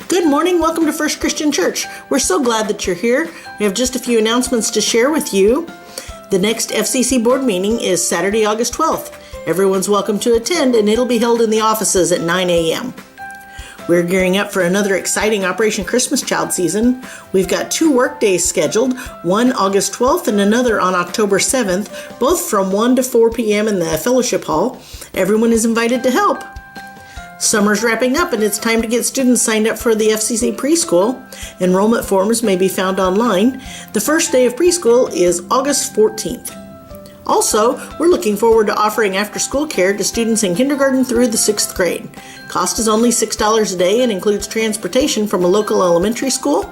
Good morning. Welcome to First Christian Church. We're so glad that you're here. We have just a few announcements to share with you. The next FCC board meeting is Saturday, August 12th. Everyone's welcome to attend, and it'll be held in the offices at 9 a.m. We're gearing up for another exciting Operation Christmas Child season. We've got 2 work days scheduled, one August 12th and another on October 7th, both from 1 to 4 p.m. in the fellowship hall. Everyone is invited to help. Summer's wrapping up and it's time to get students signed up for the FCC preschool. Enrollment forms may be found online. The first day of preschool is August 14th. Also, we're looking forward to offering after-school care to students in kindergarten through the 6th grade. Cost is only $6 a day and includes transportation from a local elementary school,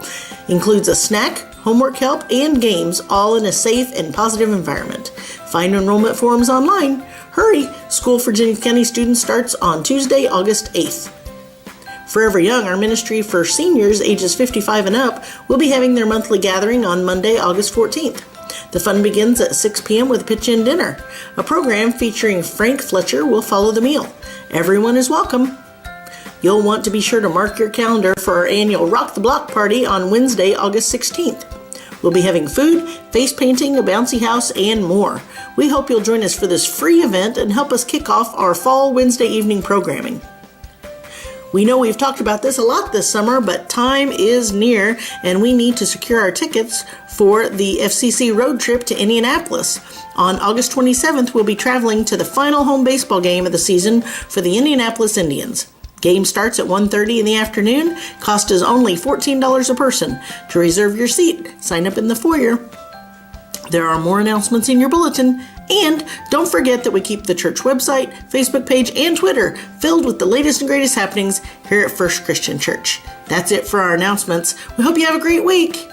includes a snack, homework help, and games, all in a safe and positive environment. Find enrollment forms online. Hurry! School for Virginia County students starts on Tuesday, August 8th. Forever Young, our ministry for seniors ages 55 and up, will be having their monthly gathering on Monday, August 14th. The fun begins at 6 p.m. with a pitch-in dinner. A program featuring Frank Fletcher will follow the meal. Everyone is welcome. You'll want to be sure to mark your calendar for our annual Rock the Block party on Wednesday, August 16th. We'll be having food, face painting, a bouncy house, and more. We hope you'll join us for this free event and help us kick off our fall Wednesday evening programming. We know we've talked about this a lot this summer, but time is near and we need to secure our tickets for the FCC road trip to Indianapolis. On August 27th, we'll be traveling to the final home baseball game of the season for the Indianapolis Indians. Game starts at 1:30 in the afternoon. Cost is only $14 a person. To reserve your seat, sign up in the foyer. There are more announcements in your bulletin. And don't forget that we keep the church website, Facebook page, and Twitter filled with the latest and greatest happenings here at First Christian Church. That's it for our announcements. We hope you have a great week.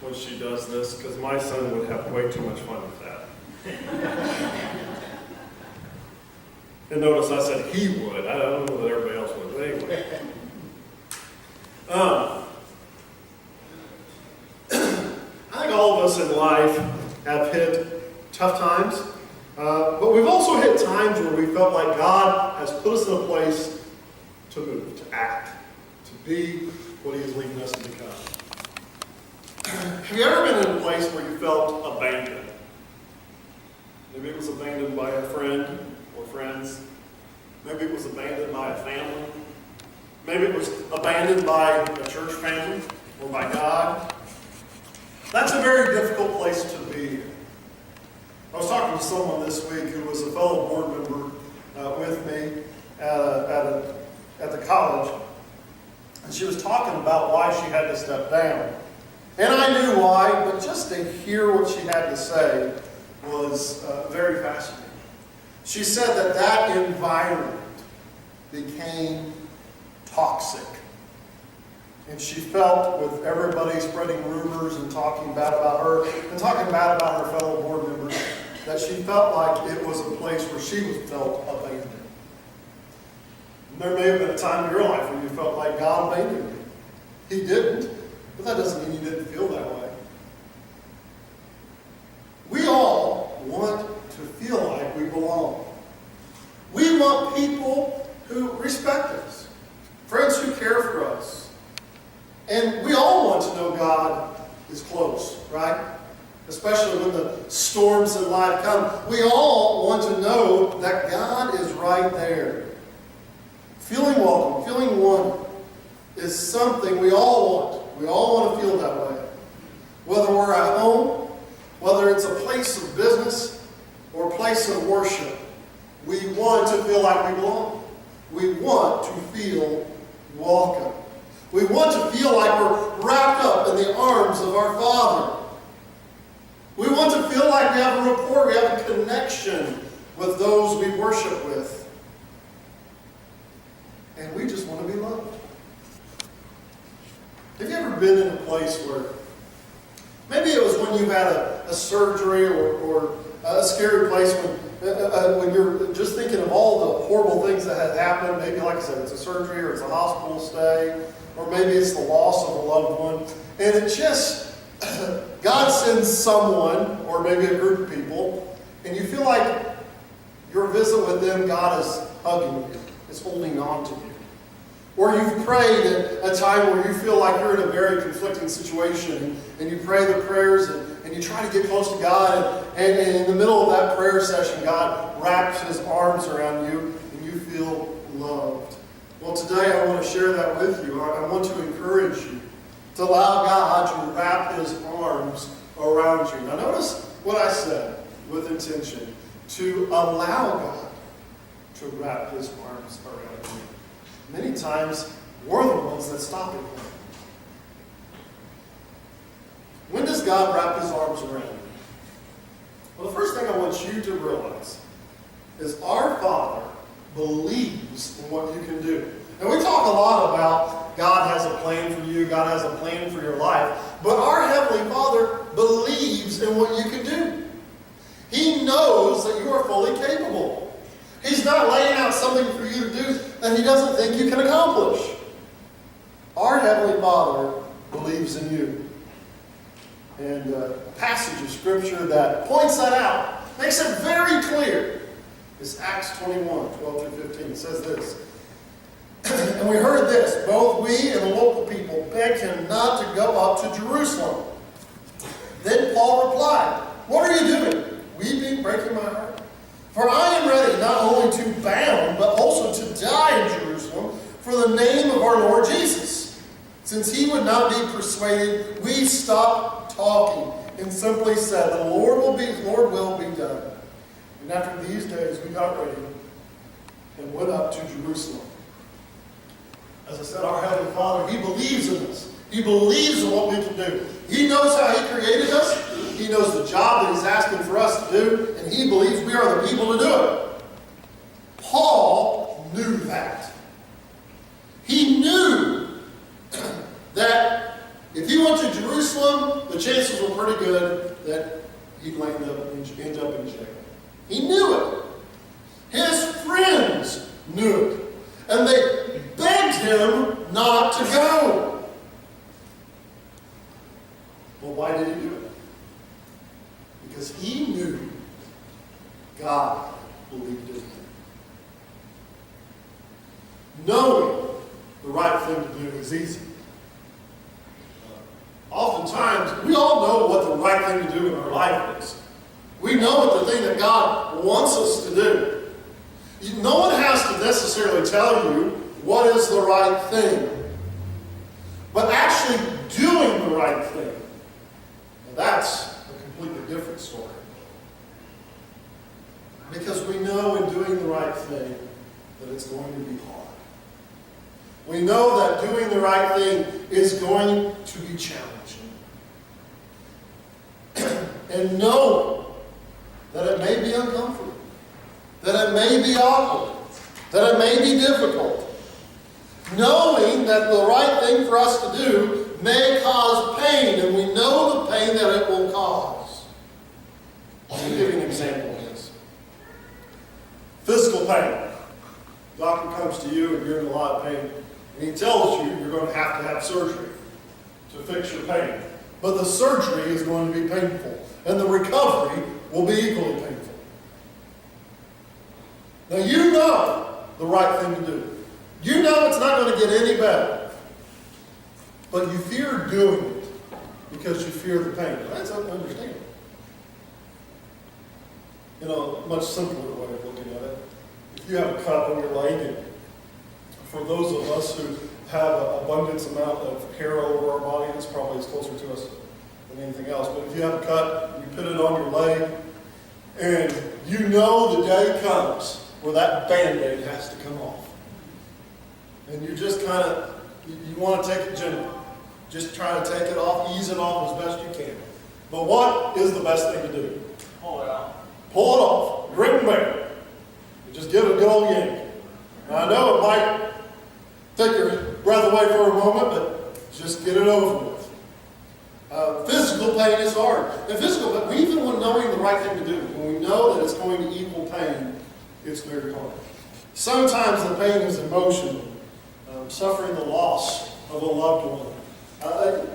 when she does this, because my son would have way too much fun with that. And notice I said he would. I don't know that everybody else would, but anyway. I think all of us in life have hit tough times, but we've also hit times where we felt like God has put us in a place to move, to act, to be what He is leading us to become. Have you ever been in a place where you felt abandoned? Maybe it was abandoned by a friend or friends. Maybe it was abandoned by a family. Maybe it was abandoned by a church family or by God. That's a very difficult place to be in. I was talking to someone this week who was a fellow board member with me at the college, and she was talking about why she had to step down. And I knew why, but just to hear what she had to say was very fascinating. She said that environment became toxic. And she felt, with everybody spreading rumors and talking bad about her, and talking bad about her fellow board members, that she felt like it was a place where she felt abandoned. And there may have been a time in your life when you felt like God abandoned you. He didn't, but that doesn't mean you didn't feel that way. We all want to feel like we belong. We want people who respect us, friends who care for us. And we all want to know God is close, right? Especially when the storms in life come. We all want to know that God is right there. Feeling welcome, feeling wanted is something we all want. We all want to feel that way. Whether we're at home, whether it's a place of business or a place of worship, we want to feel like we belong. We want to feel welcome. We want to feel like we're wrapped up in the arms of our Father. We want to feel like we have a rapport, we have a connection with those we worship with. And we just want to be loved. Have you ever been in a place where maybe it was when you had a surgery or a scary place when you're just thinking of all the horrible things that had happened. Maybe, like I said, it's a surgery or it's a hospital stay, or maybe it's the loss of a loved one. And it just, God sends someone, or maybe a group of people, and you feel like your visit with them, God is hugging you. It's holding on to you. Or you've prayed at a time where you feel like you're in a very conflicting situation, and you pray the prayers and you try to get close to God, and in the middle of that prayer session, God wraps His arms around you and you feel loved. Well, today I want to share that with you. I want to encourage you to allow God to wrap His arms around you. Now notice what I said with intention. To allow God to wrap His arms around you. Many times, we're the ones that stop it. When does God wrap His arms around you? Well, the first thing I want you to realize is our Father believes in what you can do. And we talk a lot about God has a plan for you, God has a plan for your life, but our Heavenly Father believes in what you can do. He knows that you are fully capable. He's not laying out something for you to do that He doesn't think you can accomplish. Our Heavenly Father believes in you. And a passage of Scripture that points that out, makes it very clear, is Acts 21, 12 through 15. It says this. And we heard this, both we and the local people begged Him not to go up to Jerusalem. Then Paul replied, "What are you doing? Weeping, breaking my heart? For I am ready not only to bound, but also to die in Jerusalem for the name of our Lord Jesus." Since he would not be persuaded, we stopped talking and simply said, "The Lord will be done." And after these days, we got ready and went up to Jerusalem. As I said, our Heavenly Father, He believes in us. He believes in what we can do. He knows how He created us. He knows the job that He's asking for us to do, and He believes we are the people to do it. Paul knew that. He knew that if he went to Jerusalem, the chances chances were pretty good that he'd end up in jail. He knew it. His friends knew it. And they begged him not to go. Well, why did he do it? Because he knew God believed in him. Knowing the right thing to do is easy. Oftentimes, we all know what the right thing to do in our life is. We know what the thing that God wants us to do. No one has to necessarily tell you what is the right thing. But actually doing the right thing, now that's a completely different story. Because we know in doing the right thing that it's going to be hard. We know that doing the right thing is going to be challenging. And knowing that it may be uncomfortable, that it may be awkward, that it may be difficult. Knowing that the right thing for us to do may cause pain, and we know the pain that it will cause. Let me give you an example of this. Physical pain. The doctor comes to you and you're in a lot of pain, and he tells you you're going to have surgery to fix your pain. But the surgery is going to be painful, and the recovery will be equally painful. Now you know the right thing to do. You know it's not going to get any better. But you fear doing it because you fear the pain. That's understandable. You know, a much simpler way of looking at it. If you have a cut on your leg, and for those of us who have an abundance amount of hair over our body, it's probably as closer to us than anything else. But if you have a cut, you put it on your leg, and you know the day comes where that Band-Aid has to come off. And you just kind of, you want to take it gently. Just try to take it off, ease it off as best you can. But what is the best thing to do? Pull it out. Pull it off, grit and bear. Just give it a good old yank. Now, I know it might take your breath away for a moment, but just get it over with. Physical pain is hard. And physical pain, even when knowing the right thing to do, when we know that it's going to equal pain, it's very hard. Sometimes the pain is emotional, suffering the loss of a loved one.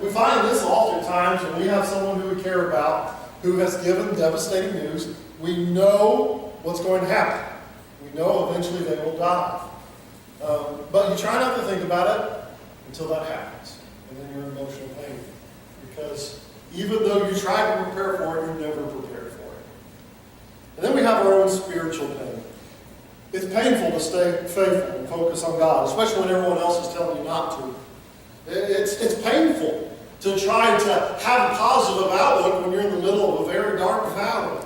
We find this oftentimes when we have someone who we care about who has given devastating news. We know what's going to happen. We know eventually they will die. But you try not to think about it until that happens. And then you're in emotional pain. Because even though you try to prepare for it, you're never prepared for it. And then we have our own spiritual pain. It's painful to stay faithful and focus on God, especially when everyone else is telling you not to. It's painful to try to have a positive outlook when you're in the middle of a very dark valley.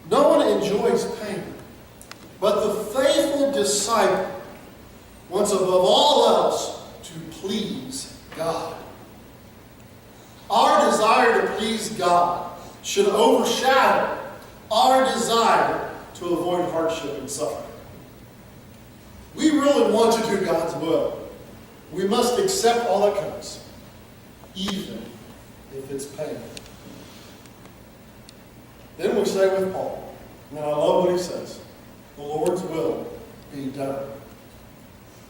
No one enjoys pain, but the faithful disciple wants above all else to please God. Our desire to please God should overshadow our desire to avoid hardship and suffering. We really want to do God's will. We must accept all that comes, even if it's painful. Then we say with Paul, and I love what he says, the Lord's will be done.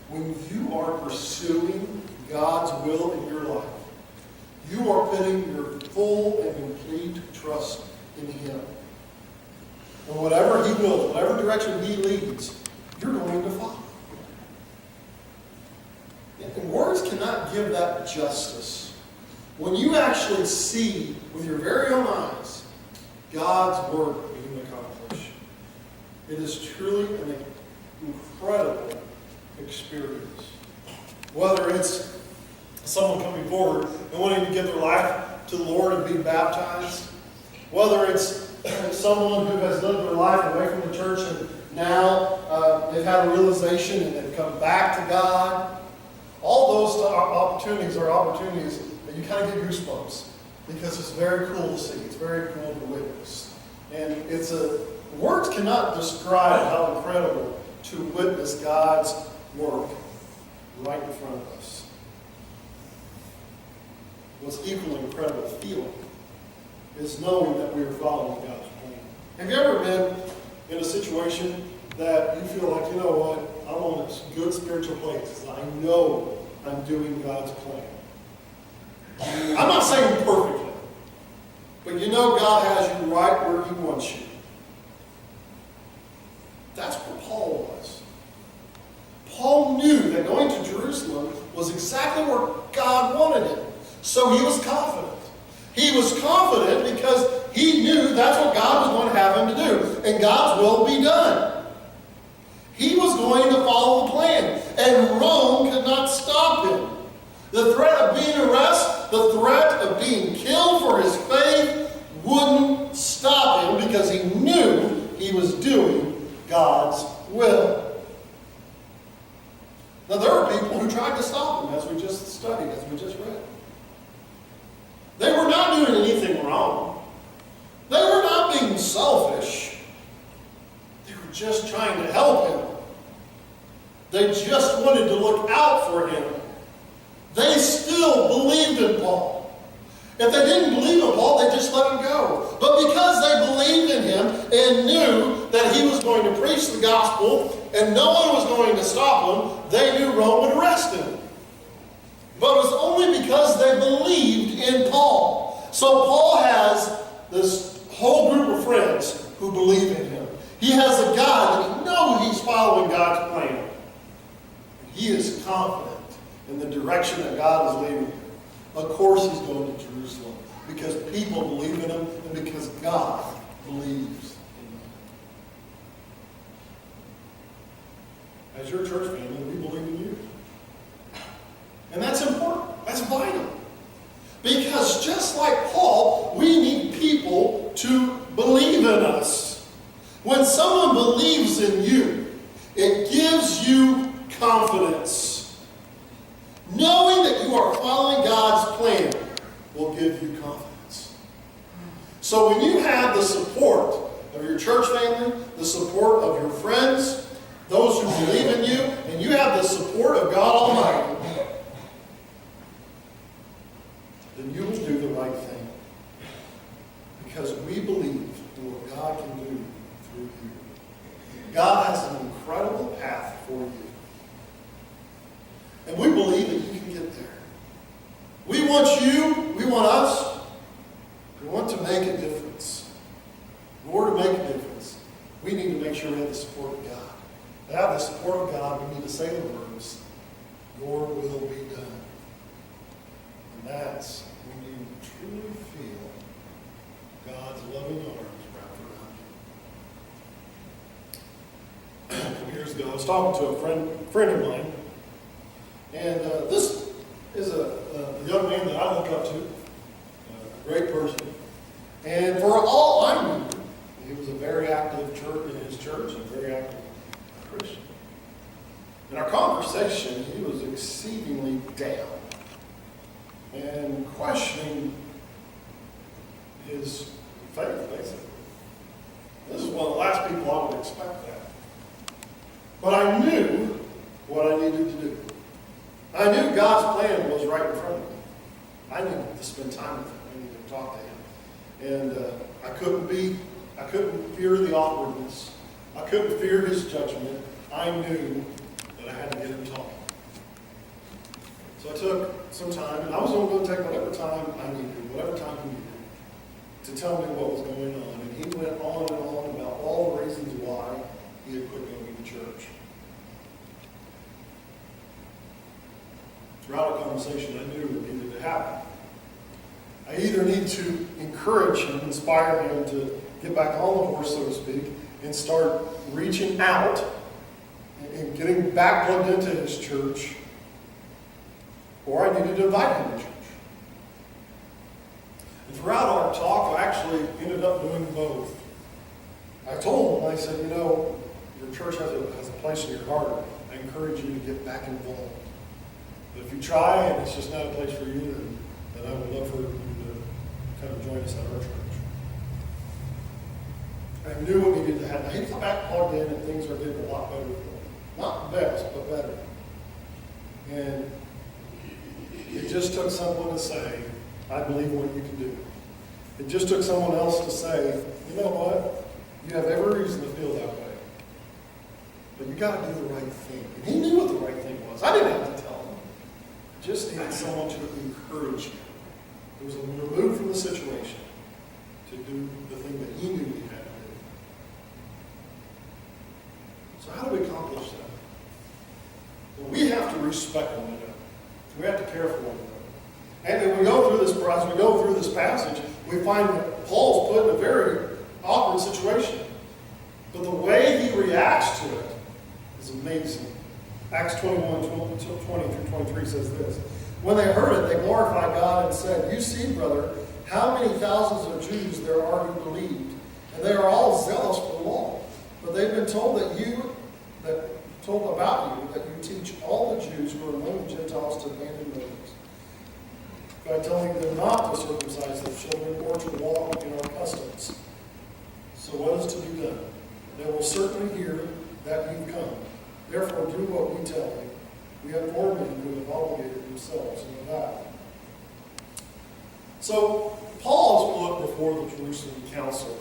When you are pursuing God's will in your life, you are putting your full and complete trust in Him. And whatever He wills, whatever direction He leads, you're going to follow. And words cannot give that justice. When you actually see with your very own eyes God's work being accomplished, it is truly an incredible experience. Whether it's someone coming forward and wanting to give their life to the Lord and be baptized, whether it's someone who has lived their life away from the church and now they've had a realization and they've come back to God. All those opportunities are opportunities that you kind of get goosebumps because it's very cool to see. It's very cool to witness. And words cannot describe how incredible to witness God's work right in front of us. what's equally incredible feeling is knowing that we are following God's plan. Have you ever been in a situation that you feel like, you know what, I'm on this good spiritual place. I know I'm doing God's plan. I'm not saying perfectly, but you know God has you right where He wants you. That's where Paul was. Paul knew that going to Jerusalem was exactly where God wanted him. So he was confident. He was confident because he knew that's what God was going to have him to do. And God's will be done. He was going to follow the plan. And Rome could not stop him. The threat of being arrested, the threat of being killed for his faith wouldn't stop him because he knew he was doing God's will. Now, there are people who tried to stop him, as we just studied, as we just read. They were not doing anything wrong. They were not being selfish. They were just trying to help him. They just wanted to look out for him. They still believed in Paul. If they didn't believe in Paul, they just let him go. But because they believed in him and knew that he was going to preach the gospel and no one was going to stop him, they knew Rome would arrest him. But it was only because they believed in Paul. So Paul has this whole group of friends who believe in him. He has a God that he knows he's following God's plan. He is confident in the direction that God is leading him. Of course he's going to Jerusalem because people believe in him and because God believes in him. As your church family, we believe in you. And that's important. That's vital. Because just like Paul, we need people to believe in us. When someone believes in you, it gives you confidence. Knowing that you are following God's plan will give you confidence. So when you have the support of your church family, the support of your friends, those who believe in you, and you have the support of God Almighty, then you will do the right thing. Because we believe in what God can do through you. God has an incredible path for you. And we believe that you can get there. We want you, we want us, we want to make a difference. In order to make a difference, we need to make sure we have the support of God. To have the support of God, we need to say the words, your will be done. And that's when you truly feel God's loving arms wrapped around you. Years ago, I was talking to a friend of mine, and this is a young man that I look up to, a great person. And for all I knew, he was a very active church in his church, and a very active Christian. In our conversation, he was exceedingly down and questioning his faith, basically. This is one of the last people I would expect that. But I knew what I needed to do. I knew God's plan was right in front of me. I needed to spend time with him. I needed to talk to him. And I couldn't fear the awkwardness. I couldn't fear his judgment. I knew that I had to get him talking. So I took some time, and I was only going to take whatever time I needed, whatever time he needed, to tell me what was going on. And he went on and on about all the reasons why he had quit going to church. Throughout the conversation, I knew it needed to happen. I either need to encourage him, inspire him to get back on the horse, so to speak, and start reaching out and getting back plugged into his church, or I needed to invite him to church. And throughout our talk, I actually ended up doing both. I told him, I said, you know, your church has a place in your heart. I encourage you to get back involved. But if you try and it's just not a place for you, then I would love for you to kind of join us at our church. I knew what needed to happen. He got back plugged in and things are getting a lot better for him. Not the best, but better. And it just took someone to say, I believe in what you can do. It just took someone else to say, you know what? You have every reason to feel that way. But you got to do the right thing. And he knew what the right thing was. I didn't have to tell him. I just needed someone to encourage him. It was removed from the situation to do the thing that he knew he had to do. So how do we accomplish that? Well, we have to respect one another. We have to care for one another. And when we go through this passage, we find that Paul's put in a very awkward situation. But the way he reacts to it is amazing. Acts 21, 20 through 23 says this. When they heard it, they glorified God and said, "You see, brother, how many thousands of Jews there are who believed, and they are all zealous for the law. But they've been told about you that you teach all the Jews who are among the Gentiles to abandon Moses, by telling them not to circumcise their children or to walk in our customs. So what is to be done? They will certainly hear that you've come. Therefore do what we tell you. We have 4 men who have obligated themselves in the vow." So Paul is put before the Jerusalem council,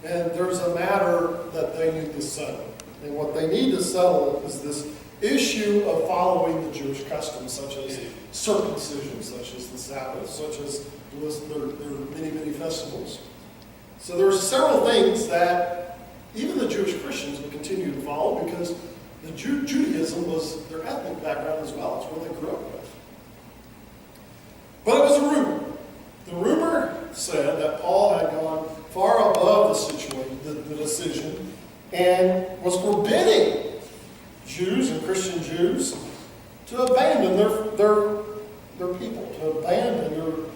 and there's a matter that they need to settle. And what they need to settle is this issue of following the Jewish customs, such as circumcision, such as the Sabbath, such as their many festivals. So there are several things that even the Jewish Christians would continue to follow, because the Judaism was their ethnic background as well. It's where they grew up with. But it was a rumor. The rumor said that Paul had gone far above the situation, the decision, and was forbidding Jews and Christian Jews to abandon their people, to abandon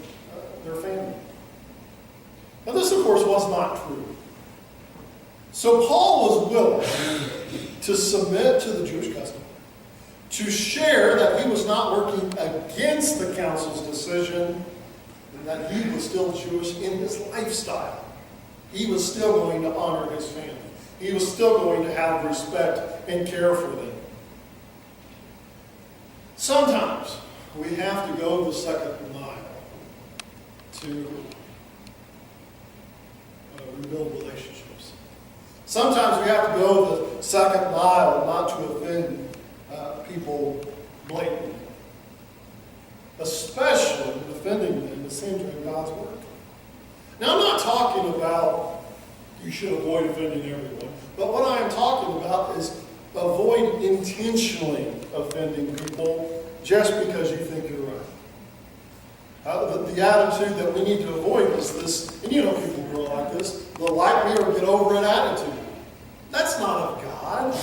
their family. Now this, of course, was not true. So Paul was willing to submit to the Jewish custom, to share that he was not working against the council's decision, and that he was still Jewish in his lifestyle. He was still going to honor his family. He was still going to have respect and care for them. Sometimes we have to go the second mile to rebuild relationships. Sometimes we have to go the second mile not to offend people blatantly, especially offending them is hindering God's work. Now, I'm not talking about you should avoid offending everyone, but what I am talking about is avoid intentionally offending people just because you think you're right. The attitude that we need to avoid is this, and you know people who are like this, the like me or get over it attitude. That's not of God.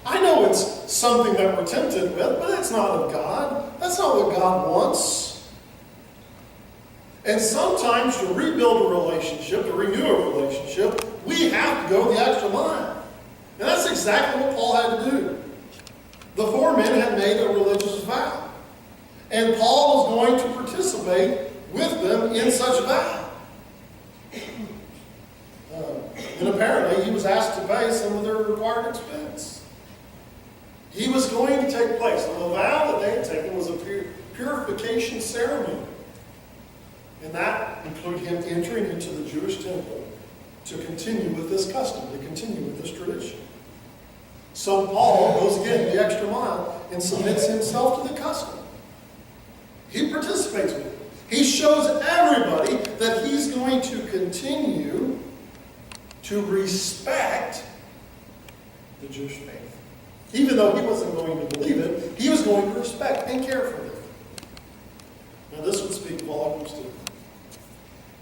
I know it's something that we're tempted with, but it's not of God. That's not what God wants. And sometimes to rebuild a relationship, to renew a relationship, we have to go the extra mile. And that's exactly what Paul had to do. The 4 men had made a religious vow. And Paul was going to participate with them in such a vow. And apparently he was asked to pay some of their required expense. He was going to take place. And the vow that they had taken was a purification ceremony. And that included him entering into the Jewish temple to continue with this custom, to continue with this tradition. So Paul goes again the extra mile and submits himself to the custom. He participates with it. He shows everybody that he's going to continue to respect the Jewish faith. Even though he wasn't going to believe it, he was going to respect and care for it. Now this would speak volumes to him.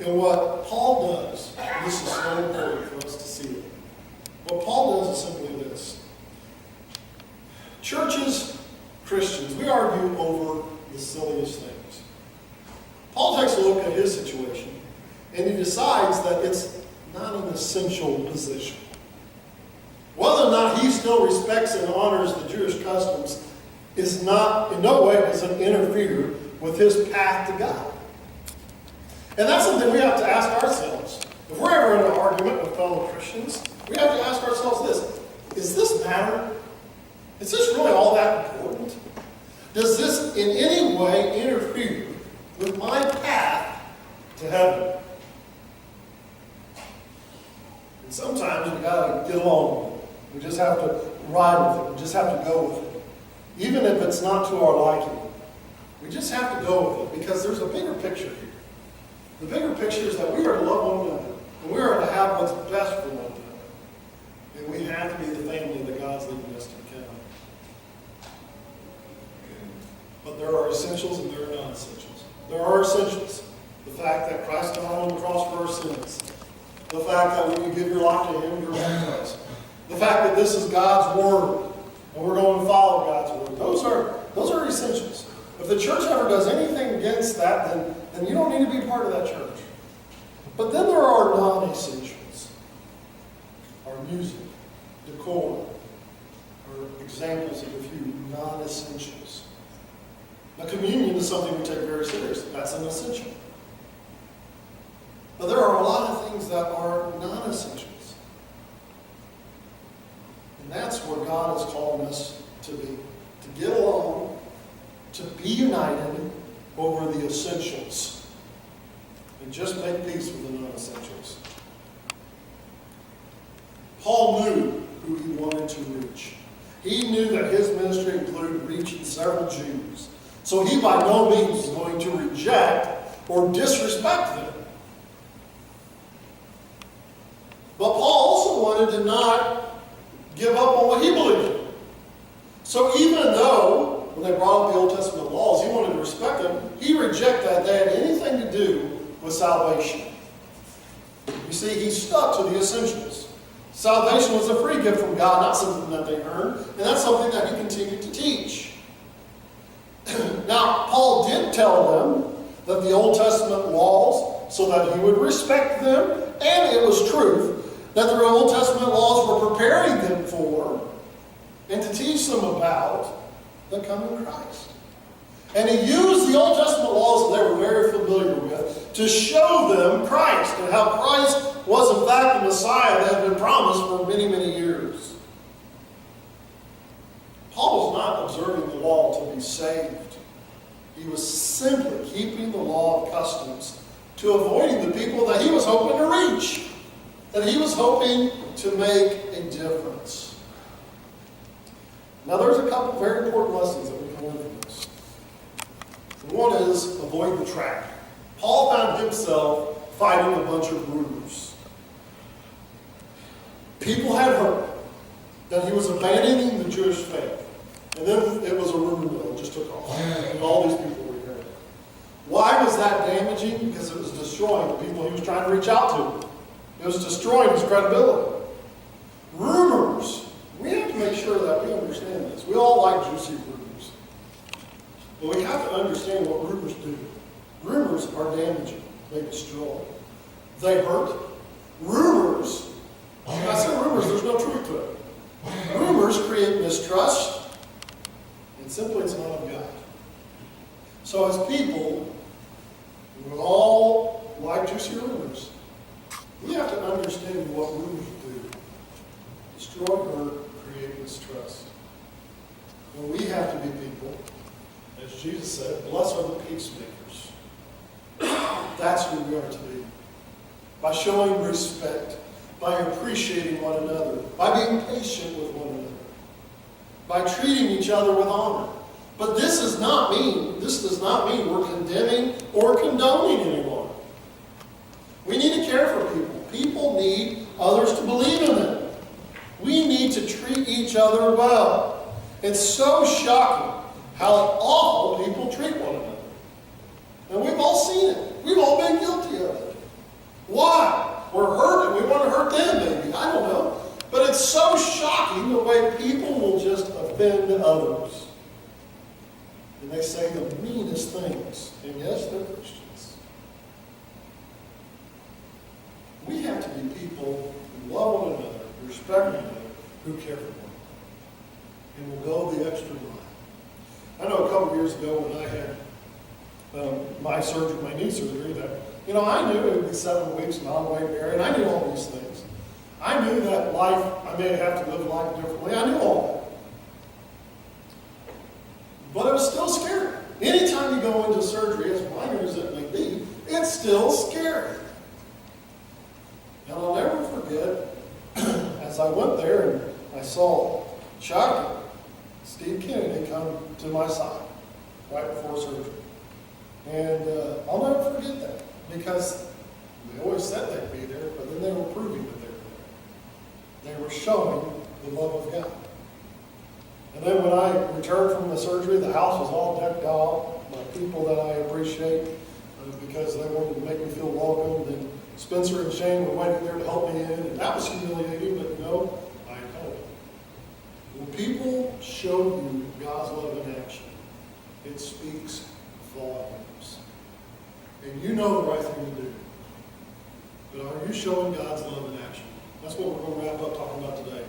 And what Paul does, and this is so important for us to see it, what Paul does is simply this. Churches, Christians, we argue over the silliest things. Paul takes a look at his situation, and he decides that it's not an essential position. Whether or not he still respects and honors the Jewish customs is not, in no way does it interfere with his path to God. And that's something we have to ask ourselves. If we're ever in an argument with fellow Christians, we have to ask ourselves this: is this matter? Is this really all that important? Does this in any way interfere with my path to heaven. And sometimes we gotta get along with it. We just have to ride with it. We just have to go with it. Even if it's not to our liking. We just have to go with it because there's a bigger picture here. The bigger picture is that we are to love one another. And we are to have what's best for one another. And we have to be the family that God's leading us to become. But there are essentials and there are non-essentials. There are essentials. The fact that Christ died on the cross for our sins. The fact that when you give your life to Him, you're baptized. The fact that this is God's Word, and we're going to follow God's Word. Those are essentials. If the church ever does anything against that, then you don't need to be part of that church. But then there are non-essentials. Our music, decor, are examples of a few non-essentials. Now, communion is something we take very seriously. That's an essential. But there are a lot of things that are non-essentials. And that's where God is calling us to be. To get along, to be united over the essentials. And just make peace with the non-essentials. Paul knew who he wanted to reach. He knew that his ministry included reaching several Jews. So he by no means was going to reject or disrespect them. But Paul also wanted to not give up on what he believed in. So even though, when they brought up the Old Testament laws, he wanted to respect them, he rejected that they had anything to do with salvation. You see, he stuck to the essentials. Salvation was a free gift from God, not something that they earned, and that's something that he continued to teach. Now, Paul did tell them that the Old Testament laws, so that he would respect them, and it was truth, that the Old Testament laws were preparing them for, and to teach them about the coming Christ. And he used the Old Testament laws that they were very familiar with to show them Christ, and how Christ was in fact the Messiah that had been promised for many, many years. Paul was not observing the law to be saved. He was simply keeping the law of customs to avoiding the people that he was hoping to reach, that he was hoping to make a difference. Now there's a couple very important lessons that we can learn from this. One is avoid the trap. Paul found himself fighting a bunch of rumors. People had heard that he was abandoning the Jewish faith. And then it was a rumor mill. It just took off. And all these people were hearing it. Why was that damaging? Because it was destroying the people he was trying to reach out to. It was destroying his credibility. Rumors. We have to make sure that we understand this. We all like juicy rumors. But we have to understand what rumors do. Rumors are damaging. They destroy. They hurt. Rumors. When I say rumors, there's no truth to it. Rumors create mistrust. And simply it's not of God. So as people, we all like juicy rumors. We have to understand what rumors do. Destroy, hurt, create mistrust. And we have to be people, as Jesus said, blessed are the peacemakers. That's who we are to be. By showing respect, by appreciating one another, by being patient with one another, by treating each other with honor. But this does not mean we're condemning or condoning anyone. We need to care for people. People need others to believe in them. We need to treat each other well. It's so shocking how awful people treat one another. And we've all seen it. We've all been guilty of it. Why? We're hurt and we want to hurt them, maybe. I don't know. But it's so shocking the way people will just offend others. And they say the meanest things. And yes, they're Christians. We have to be people who love one another, who respect one another, who care for one another. And will go the extra mile. I know a couple of years ago when I had my surgery, my knee surgery, that, I knew it would be 7 weeks and on the way to marry, and I knew all these things. I knew that life, I may have to live life differently. I knew all that. But it was still scary. anytime you go into surgery, as minor as it may be, it's still scary. And I'll never forget, as I went there and I saw Shotgun, Steve Kennedy come to my side right before surgery. And I'll never forget that, because they always said they'd be there, but then they were proving that they were there. They were showing the love of God. And then when I returned from the surgery, the house was all decked out by people that I appreciate because they wanted to make me feel welcome. And Spencer and Shane were waiting there to help me in, and that was humiliating, but I know. When people show you God's love in action, it speaks volumes. And you know the right thing to do. But are you showing God's love in action? That's what we're going to wrap up talking about today.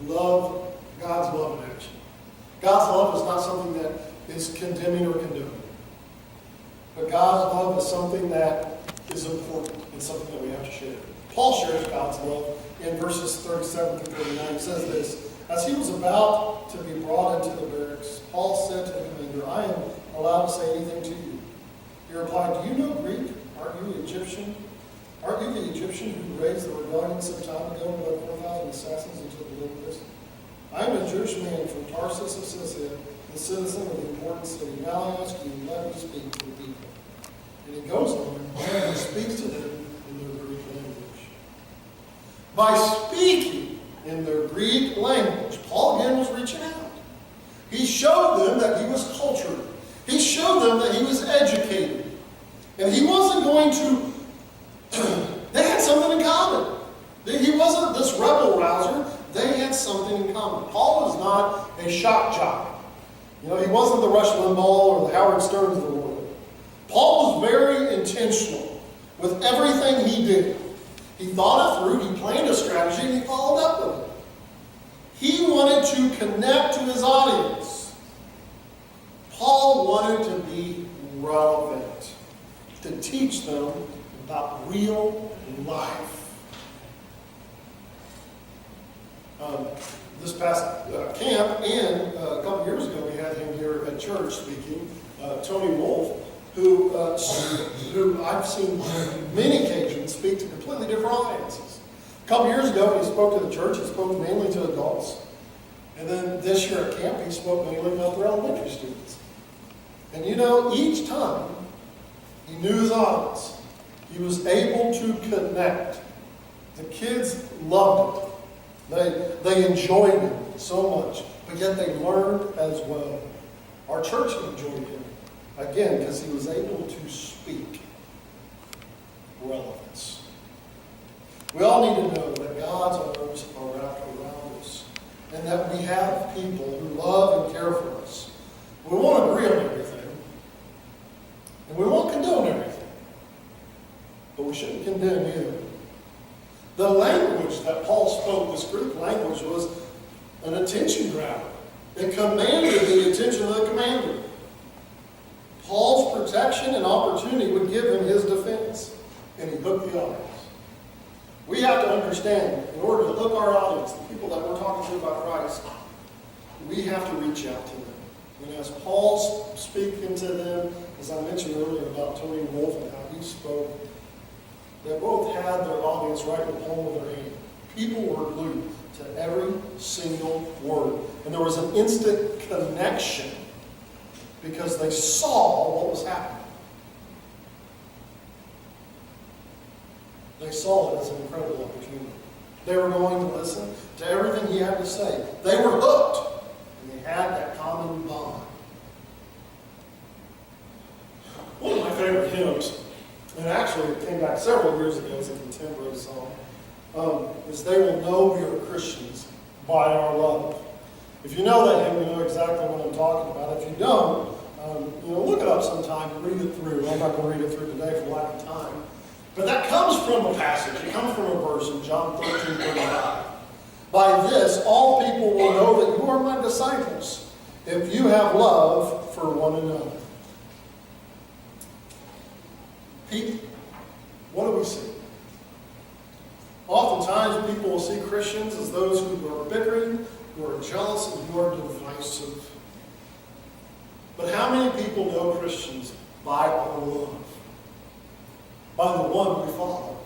Love, God's love in action. God's love is not something that is condemning or condoning. But God's love is something that is important. It's something that we have to share. Paul shares God's love in verses 37 through 39. He says this: as he was about to be brought into the barracks, Paul said to the commander, "I am allowed to say anything to you." He replied, "Do you know Greek? Aren't you Egyptian? Aren't you the Egyptian who raised the rebellion some time ago and led 4,000 assassins into the wilderness? I am a Jewish man from Tarsus of Cilicia, the citizen of the important city. Now I ask you, let me speak to the people." And he goes on and he speaks to them in their Greek language. By speaking in their Greek language, Paul again was reaching out. He showed them that he was cultured. He showed them that he was educated. And he wasn't going to, they had something in common. He wasn't this rebel rouser. They had something in common. Paul was not a shock jock. He wasn't the Rush Limbaugh or the Howard Sterns of the world. Paul was very intentional with everything he did. He thought it through, he planned a strategy, and he followed up with it. He wanted to connect to his audience. Paul wanted to be relevant, to teach them about real life. This past camp, and a couple years ago, we had him here at church speaking, Tony Wolf, who I've seen many occasions speak to completely different audiences. A couple years ago, he spoke to the church. He spoke mainly to adults. And then this year at camp, he spoke mainly about their elementary students. And each time, he knew his audience. He was able to connect. The kids loved it. They enjoyed him so much, but yet they learned as well. Our church enjoyed him, again, because he was able to speak relevance. We all need to know that God's arms are wrapped around us, and that we have people who love and care for us. We won't agree on everything, and we won't condone everything, but we shouldn't condemn either. The language that Paul spoke, this Greek language, was an attention grabber. It commanded the attention of the commander. Paul's protection and opportunity would give him his defense, and he hooked the audience. We have to understand, in order to hook our audience, the people that we're talking to about Christ, we have to reach out to them. And as Paul's speaking to them, as I mentioned earlier about Tony Wolf and how he spoke, they both had their audience right in the palm of their hand. People were glued to every single word. And there was an instant connection because they saw what was happening. They saw it as an incredible opportunity. They were going to listen to everything he had to say. They were hooked, and they had that common bond. One of my favorite hymns, and actually it came back several years ago as a contemporary song, is "They Will Know We Are Christians by Our Love." If you know that hymn, you know exactly what I'm talking about. If you don't, look it up sometime and read it through. I'm not going to read it through today for lack of time. But that comes from a passage. It comes from a verse in John 13:35. "By this, all people will know that you are my disciples, if you have love for one another." Pete, what do we see? Oftentimes, people will see Christians as those who are bickering, who are jealous, and who are divisive. But how many people know Christians by our love? By the one we follow.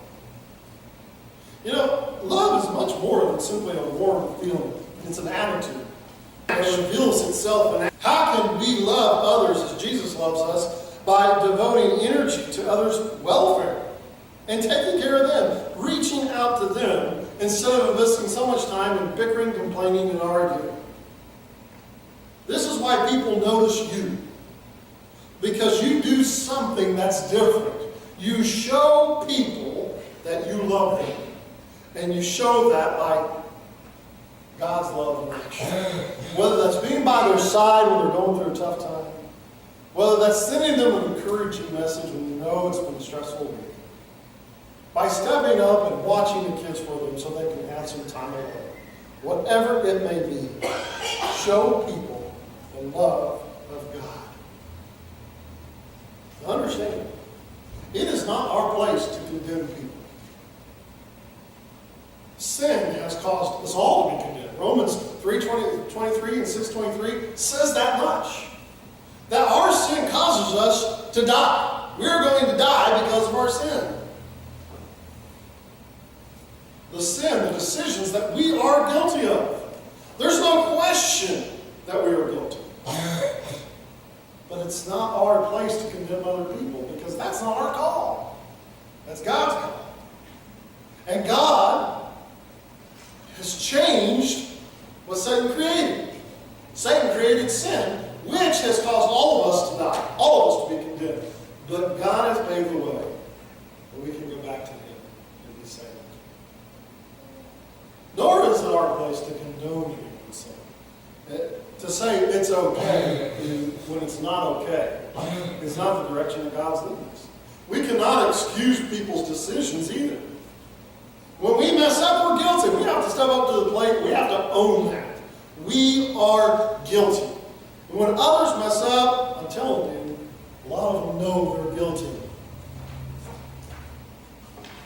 You know, love is much more than simply a warm feeling. It's an attitude. It reveals itself. And how can we love others as Jesus loves us? By devoting energy to others' welfare and taking care of them, reaching out to them instead of investing so much time in bickering, complaining, and arguing. This is why people notice you. Because you do something that's different. You show people that you love them. And you show that by God's love in action. Whether that's being by their side when they're going through a tough time. Whether that's sending them an encouraging message when you know it's been a stressful week. By stepping up and watching the kids for them so they can have some time alone. Whatever it may be, show people the love of God. Understand, it is not our place to condemn people. Sin has caused us all to be condemned. Romans 3:23 and 6:23 says that much. That our sin causes us to die. We are going to die because of our sin. The sin, the decisions that we are guilty of. There's no question that we are guilty. But it's not our place to condemn other people because that's not our call. That's God's call. And God has changed what Satan created. Satan created sin, which has caused all of us to die, all of us to be condemned. But God has paved the way that we can go back to Him and be saved. Nor is it our place to condone human sin. To say it's okay when it's not okay is not the direction that God's leading us. We cannot excuse people's decisions either. When we mess up, we're guilty. We have to step up to the plate. We have to own that. We are guilty. And when others mess up, I'm telling you, a lot of them know they're guilty.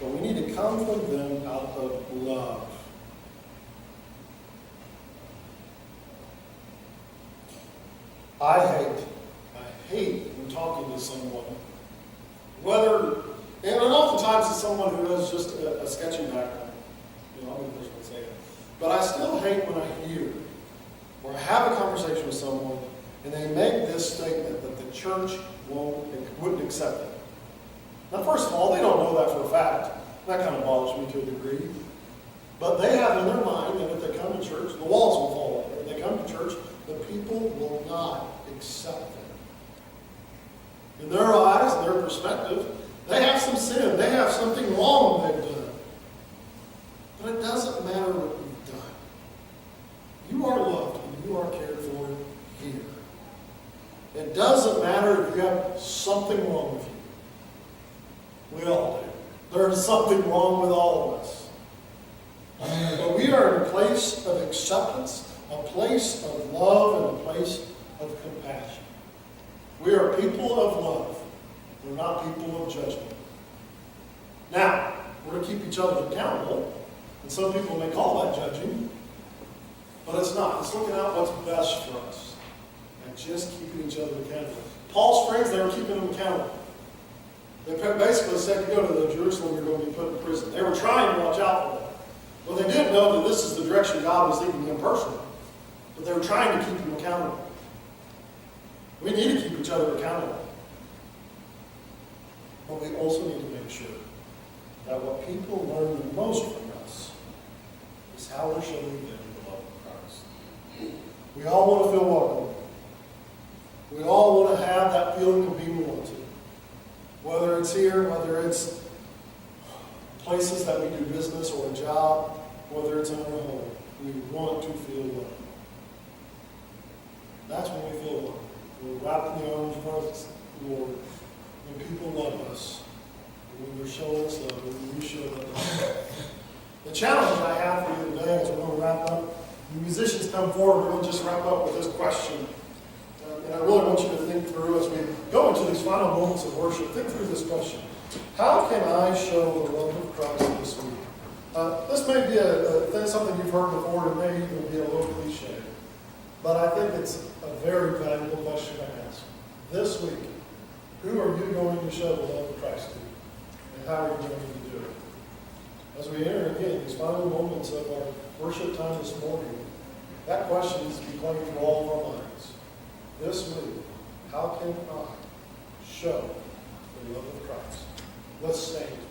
But we need to come from them out of love. I hate when talking to someone, and oftentimes it's someone who has just a sketchy background. I'm the first one to say it. But I still hate when I hear or have a conversation with someone and they make this statement that the church wouldn't accept it. Now, first of all, they don't know that for a fact. That kind of bothers me to a degree. But they have in their mind that if they come to church, the walls will fall over. If they come to church, the people will not accept them. In their eyes, in their perspective, they have some sin. They have something wrong they've done. But it doesn't matter what you've done. You are loved and you are cared for here. It doesn't matter if you have something wrong with you. We all do. There is something wrong with all of us. But we are in a place of acceptance, a place of love, and a place of compassion. We are people of love. We're not people of judgment. Now, we're to keep each other accountable, and some people may call that judging, but it's not. It's looking out what's best for us and just keeping each other accountable. Paul's friends, they were keeping them accountable. They basically said, you go to Jerusalem, you're going to be put in prison. They were trying to watch out for them. Well, they didn't know that this is the direction God was leading them personally, but they were trying to keep them accountable. We need to keep each other accountable. But we also need to make sure that what people learn the most from us is how we're showing them the love of Christ. We all want to feel welcome. We all want to have that feeling of being wanted. Whether it's here, whether it's places that we do business or a job, whether it's in our home, we want to feel welcome. That's when we feel welcome. We're wrapped in the arms of our Lord. When people love us, when we're showing us love, when we show love. The challenge I have for you today as we're going to wrap up, the musicians come forward, we're going to just wrap up with this question. And I really want you to think through as we go into these final moments of worship, think through this question. How can I show the love of Christ this week? This may be something you've heard before, and may even be a little cliche. But I think it's a very valuable question to ask. This week, who are you going to show the love of Christ to? And how are you going to do it? As we enter again these final moments of our worship time this morning, that question needs to be playing through all of our minds. This week, how can I show the love of Christ? Let's stand.